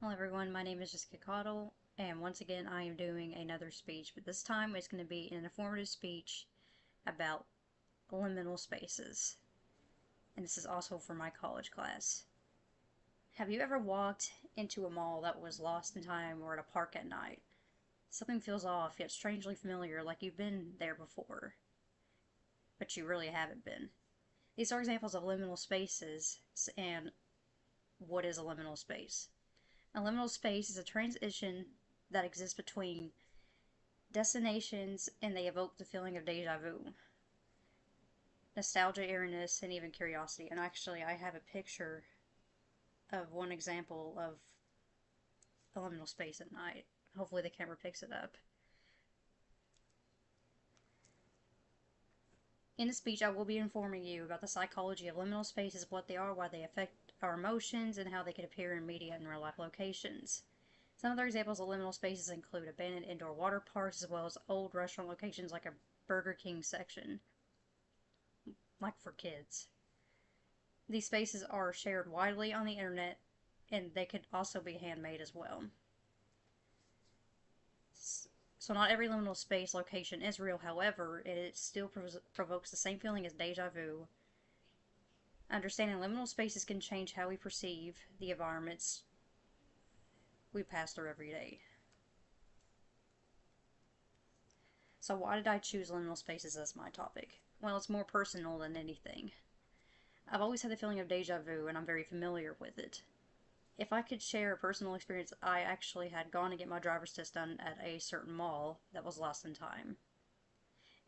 Hello everyone, my name is Jessica Cottle, and once again I am doing another speech, but this time it's going to be an informative speech about liminal spaces. And this is also for my college class. Have you ever walked into a mall that was lost in time or at a park at night? Something feels off, yet strangely familiar, like you've been there before, but you really haven't been. These are examples of liminal spaces, and what is a liminal space? A liminal space is a transition that exists between destinations, and they evoke the feeling of deja vu, nostalgia, eeriness, and even curiosity. And actually, I have a picture of one example of a liminal space at night. Hopefully, the camera picks it up. In the speech, I will be informing you about the psychology of liminal spaces, what they are, why they affect our emotions, and how they can appear in media and real life locations. Some other examples of liminal spaces include abandoned indoor water parks, as well as old restaurant locations like a Burger King section, like for kids. These spaces are shared widely on the internet, and they could also be handmade as well. So not every liminal space location is real, however, it still provokes the same feeling as deja vu. Understanding liminal spaces can change how we perceive the environments we pass through every day. So why did I choose liminal spaces as my topic? Well, it's more personal than anything. I've always had the feeling of deja vu, and I'm very familiar with it. If I could share a personal experience, I actually had gone to get my driver's test done at a certain mall that was lost in time.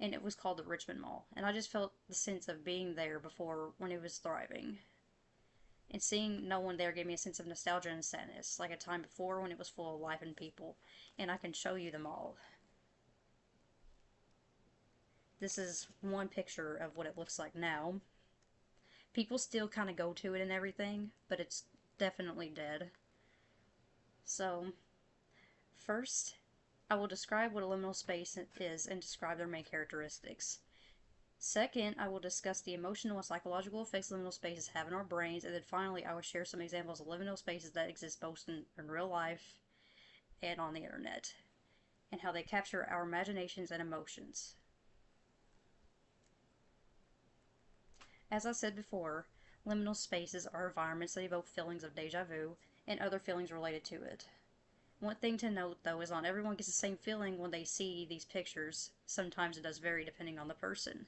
And it was called the Richmond Mall. And I just felt the sense of being there before when it was thriving. And seeing no one there gave me a sense of nostalgia and sadness, like a time before when it was full of life and people. And I can show you the mall. This is one picture of what it looks like now. People still kind of go to it and everything, but it's definitely dead. So, first, I will describe what a liminal space is and describe their main characteristics. Second, I will discuss the emotional and psychological effects liminal spaces have in our brains, and then finally, I will share some examples of liminal spaces that exist both in real life and on the internet, and how they capture our imaginations and emotions. As I said before, liminal spaces are environments that evoke feelings of deja vu and other feelings related to it. One thing to note, though, is not everyone gets the same feeling when they see these pictures. Sometimes it does vary depending on the person.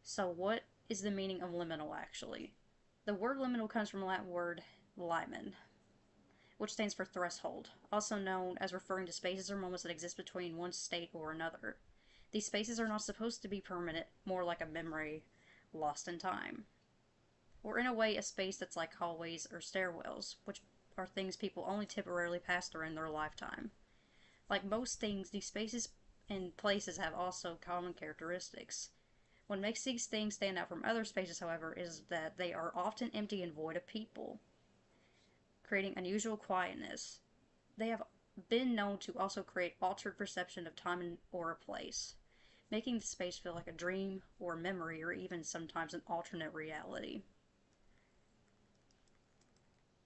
So what is the meaning of liminal, actually? The word liminal comes from the Latin word limen, which stands for threshold, also known as referring to spaces or moments that exist between one state or another. These spaces are not supposed to be permanent, more like a memory lost in time. Or in a way, a space that's like hallways or stairwells, which are things people only temporarily pass through in their lifetime. Like most things, these spaces and places have also common characteristics. What makes these things stand out from other spaces, however, is that they are often empty and void of people, creating unusual quietness. They have been known to also create altered perception of time or a place, making the space feel like a dream or memory or even sometimes an alternate reality.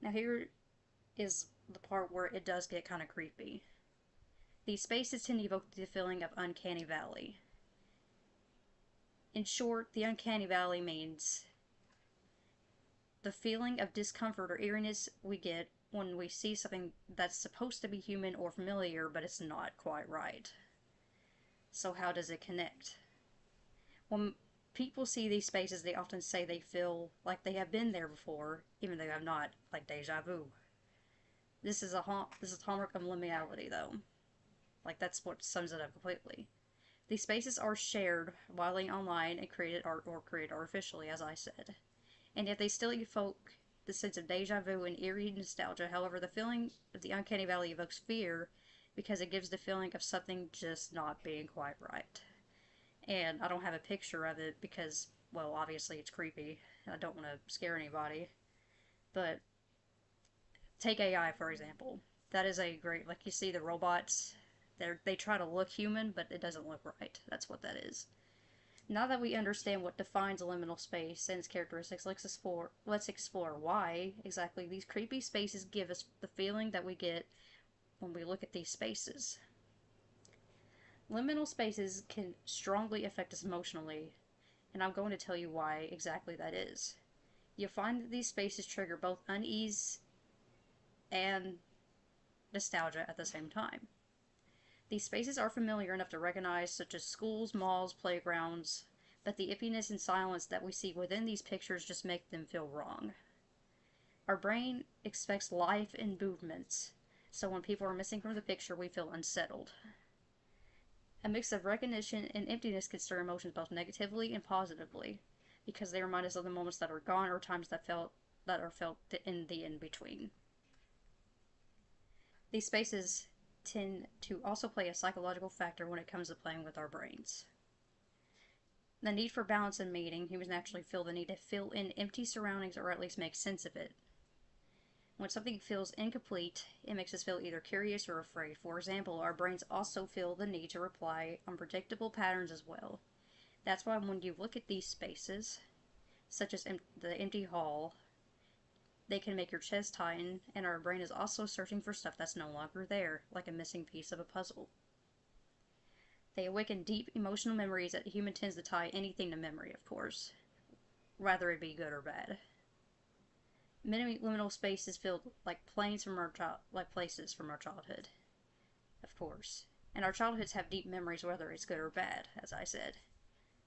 Now here is the part where it does get kind of creepy. These spaces tend to evoke the feeling of uncanny valley. In short, the uncanny valley means the feeling of discomfort or eeriness we get when we see something that's supposed to be human or familiar, but it's not quite right. So how does it connect? When people see these spaces, they often say they feel like they have been there before, even though they have not, like deja vu. This is hallmark of liminality, though. Like, that's what sums it up completely. These spaces are shared widely online and created artificially, as I said. And yet they still evoke the sense of deja vu and eerie nostalgia. However, the feeling of the uncanny valley evokes fear because it gives the feeling of something just not being quite right. And I don't have a picture of it because, well, obviously it's creepy. And I don't want to scare anybody. But take AI, for example. That is a great, like you see the robots, they try to look human, but it doesn't look right. That's what that is. Now that we understand what defines a liminal space and its characteristics, let's explore why exactly these creepy spaces give us the feeling that we get when we look at these spaces. Liminal spaces can strongly affect us emotionally, and I'm going to tell you why exactly that is. You'll find that these spaces trigger both unease and nostalgia at the same time. These spaces are familiar enough to recognize, such as schools, malls, playgrounds, but the emptiness and silence that we see within these pictures just make them feel wrong. Our brain expects life and movements, so when people are missing from the picture, we feel unsettled. A mix of recognition and emptiness can stir emotions both negatively and positively, because they remind us of the moments that are gone or times that are felt in the in-between. These spaces tend to also play a psychological factor when it comes to playing with our brains. The need for balance and meaning, humans naturally feel the need to fill in empty surroundings or at least make sense of it. When something feels incomplete, it makes us feel either curious or afraid. For example, our brains also feel the need to rely on predictable patterns as well. That's why when you look at these spaces, such as the empty hall, they can make your chest tighten, and our brain is also searching for stuff that's no longer there, like a missing piece of a puzzle. They awaken deep emotional memories that a human tends to tie anything to memory, of course, whether it be good or bad. Many liminal spaces feel like places from our childhood, of course. And our childhoods have deep memories, whether it's good or bad, as I said.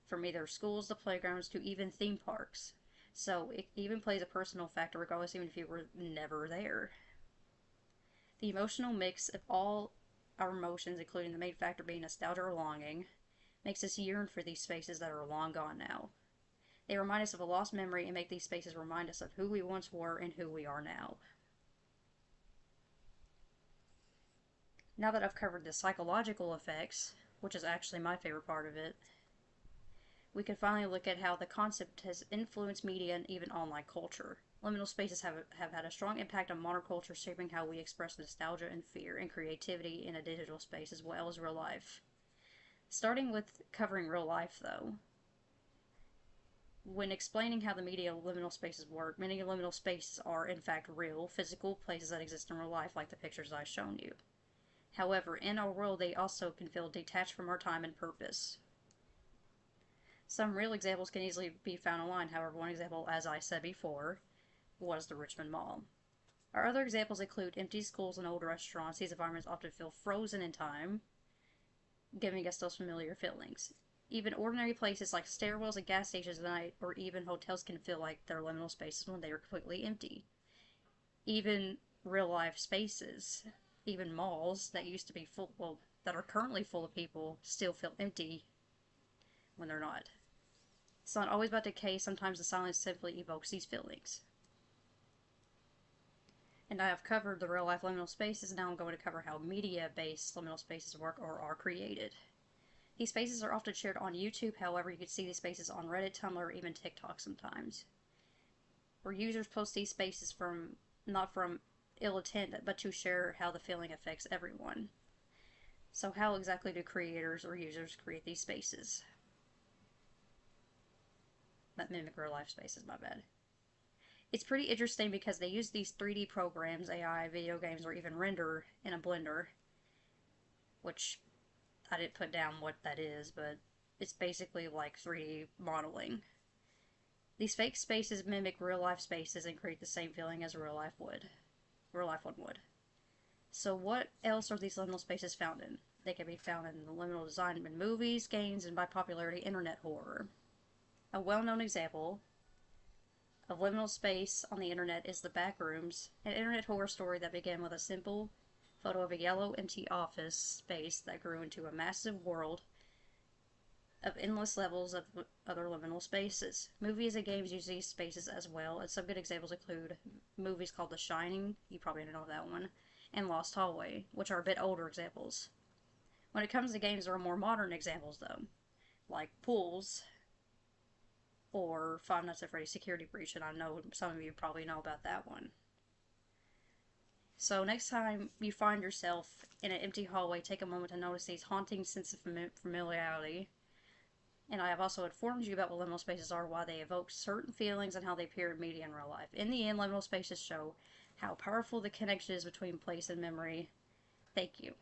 From either schools to playgrounds to even theme parks. So it even plays a personal factor regardless, even if you were never there. The emotional mix of all our emotions, including the main factor being nostalgia or longing, makes us yearn for these spaces that are long gone now. They remind us of a lost memory and make these spaces remind us of who we once were and who we are now. Now that I've covered the psychological effects, which is actually my favorite part of it, we can finally look at how the concept has influenced media and even online culture. Liminal spaces have had a strong impact on modern culture, shaping how we express nostalgia and fear and creativity in a digital space as well as real life. Starting with covering real life, though. When explaining how the media liminal spaces work, many liminal spaces are in fact real, physical places that exist in real life, like the pictures I've shown you. However, in our world, they also can feel detached from our time and purpose. Some real examples can easily be found online. However, one example, as I said before, was the Richmond Mall. Our other examples include empty schools and old restaurants. These environments often feel frozen in time, giving us those familiar feelings. Even ordinary places like stairwells and gas stations at night, or even hotels, can feel like they're liminal spaces when they are completely empty. Even real life spaces, even malls that used to be full, well, that are currently full of people, still feel empty when they're not. It's not always about decay, sometimes the silence simply evokes these feelings. And I have covered the real life liminal spaces, now I'm going to cover how media-based liminal spaces work or are created. These spaces are often shared on YouTube, however you can see these spaces on Reddit, Tumblr, or even TikTok sometimes. Where users post these spaces not from ill intent, but to share how the feeling affects everyone. So how exactly do creators or users create these spaces? That mimic real life spaces, my bad. It's pretty interesting because they use these 3D programs, AI, video games, or even render in a Blender, which I didn't put down what that is, but it's basically like 3D modeling. These fake spaces mimic real life spaces and create the same feeling as real life one would. So what else are these liminal spaces found in? They can be found in the liminal design in movies, games, and by popularity, internet horror. A well-known example of liminal space on the internet is The Backrooms, an internet horror story that began with a simple photo of a yellow, empty office space that grew into a massive world of endless levels of other liminal spaces. Movies and games use these spaces as well, and some good examples include movies called The Shining, you probably know that one, and Lost Hallway, which are a bit older examples. When it comes to games, there are more modern examples, though, like Pools, or Five Nights at Freddy's Security Breach, and I know some of you probably know about that one. So next time you find yourself in an empty hallway, take a moment to notice these haunting sense of familiarity. And I have also informed you about what liminal spaces are, why they evoke certain feelings, and how they appear in media in real life. In the end, liminal spaces show how powerful the connection is between place and memory. Thank you.